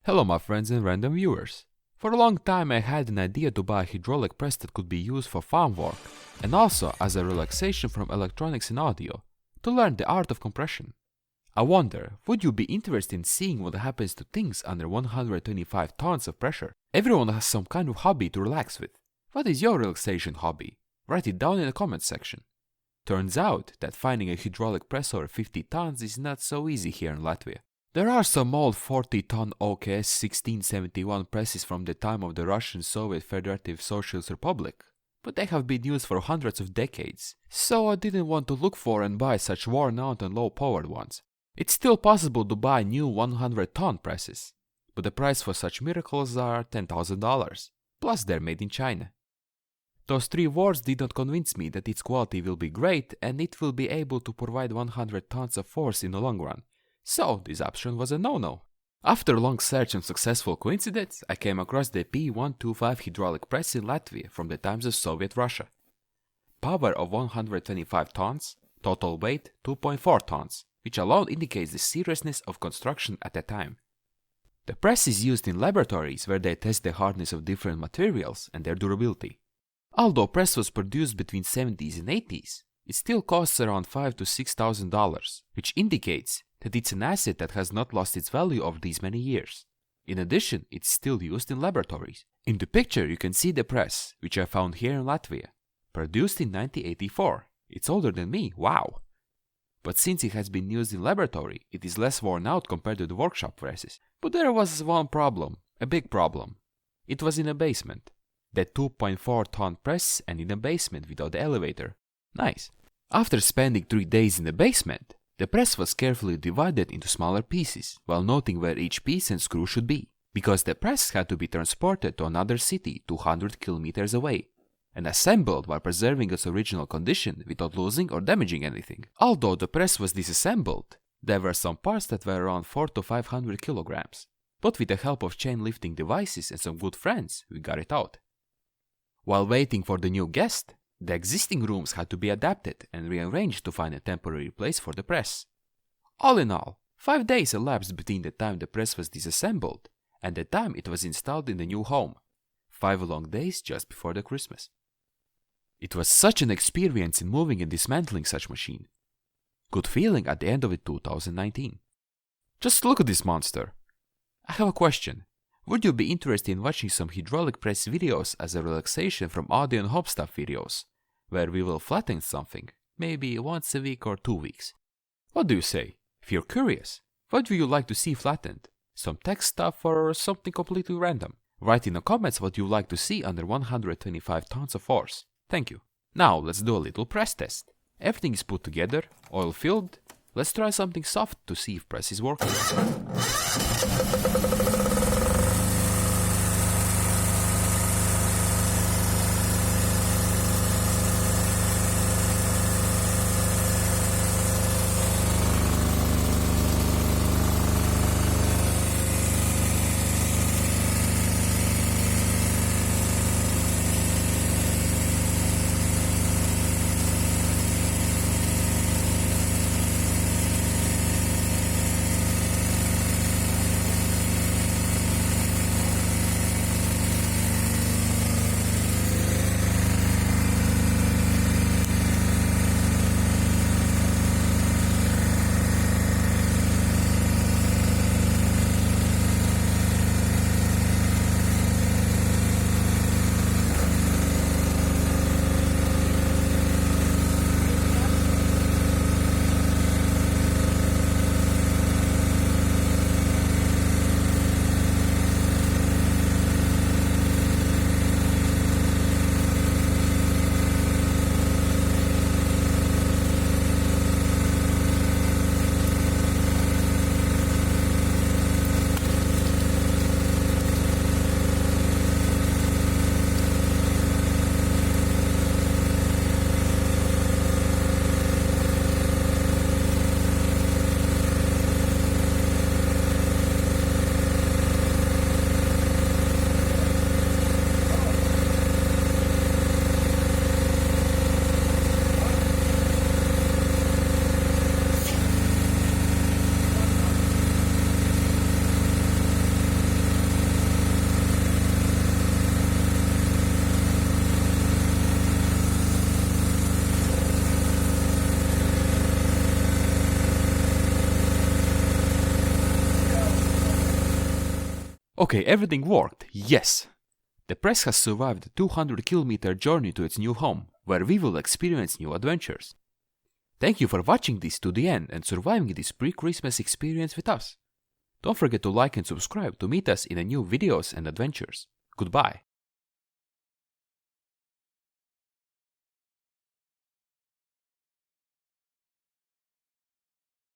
Hello my friends and random viewers. For a long time I had an idea to buy a hydraulic press that could be used for farm work and also as a relaxation from electronics and audio, to learn the art of compression. I wonder, would you be interested in seeing what happens to things under 125 tons of pressure? Everyone has some kind of hobby to relax with. What is your relaxation hobby? Write it down in the comments section. Turns out that finding a hydraulic press over 50 tons is not so easy here in Latvia. There are some old 40-ton OKS 1671 presses from the time of the Russian Soviet Federative Socialist Republic, but they have been used for hundreds of decades, so I didn't want to look for and buy such worn-out and low-powered ones. It's still possible to buy new 100-ton presses, but the price for such miracles are $10,000, plus they're made in China. Those three words did not convince me that its quality will be great and it will be able to provide 100 tons of force in the long run. So this option was a no-no. After a long search and successful coincidence, I came across the P125 hydraulic press in Latvia from the times of Soviet Russia. Power of 125 tons, total weight 2.4 tons, which alone indicates the seriousness of construction at the time. The press is used in laboratories where they test the hardness of different materials and their durability. Although press was produced between 70s and 80s, it still costs around $5,000 to $6,000, which indicates that it's an asset that has not lost its value over these many years. In addition, it's still used in laboratories. In the picture you can see the press, which I found here in Latvia. Produced in 1984. It's older than me, wow! But since it has been used in laboratory, it is less worn out compared to the workshop presses. But there was one problem, a big problem. It was in a basement. The 2.4-ton press and in a basement without the elevator. Nice. After spending 3 days in the basement, the press was carefully divided into smaller pieces, while noting where each piece and screw should be, because the press had to be transported to another city 200 kilometers away, and assembled while preserving its original condition without losing or damaging anything. Although the press was disassembled, there were some parts that were around 400 to 500 kilograms, but with the help of chain lifting devices and some good friends, we got it out. While waiting for the new guest, the existing rooms had to be adapted and rearranged to find a temporary place for the press. All in all, 5 days elapsed between the time the press was disassembled and the time it was installed in the new home. 5 long days just before the Christmas. It was such an experience in moving and dismantling such machine. Good feeling at the end of it 2019. Just look at this monster. I have a question. Would you be interested in watching some hydraulic press videos as a relaxation from audio and home stuff videos, where we will flatten something, maybe once a week or 2 weeks? What do you say? If you're curious, what would you like to see flattened? Some tech stuff or something completely random? Write in the comments what you like to see under 125 tons of force. Thank you. Now let's do a little press test. Everything is put together, oil filled. Let's try something soft to see if press is working. Okay, everything worked, yes! The press has survived a 200-kilometer journey to its new home, where we will experience new adventures. Thank you for watching this to the end and surviving this pre-Christmas experience with us. Don't forget to like and subscribe to meet us in a new videos and adventures. Goodbye!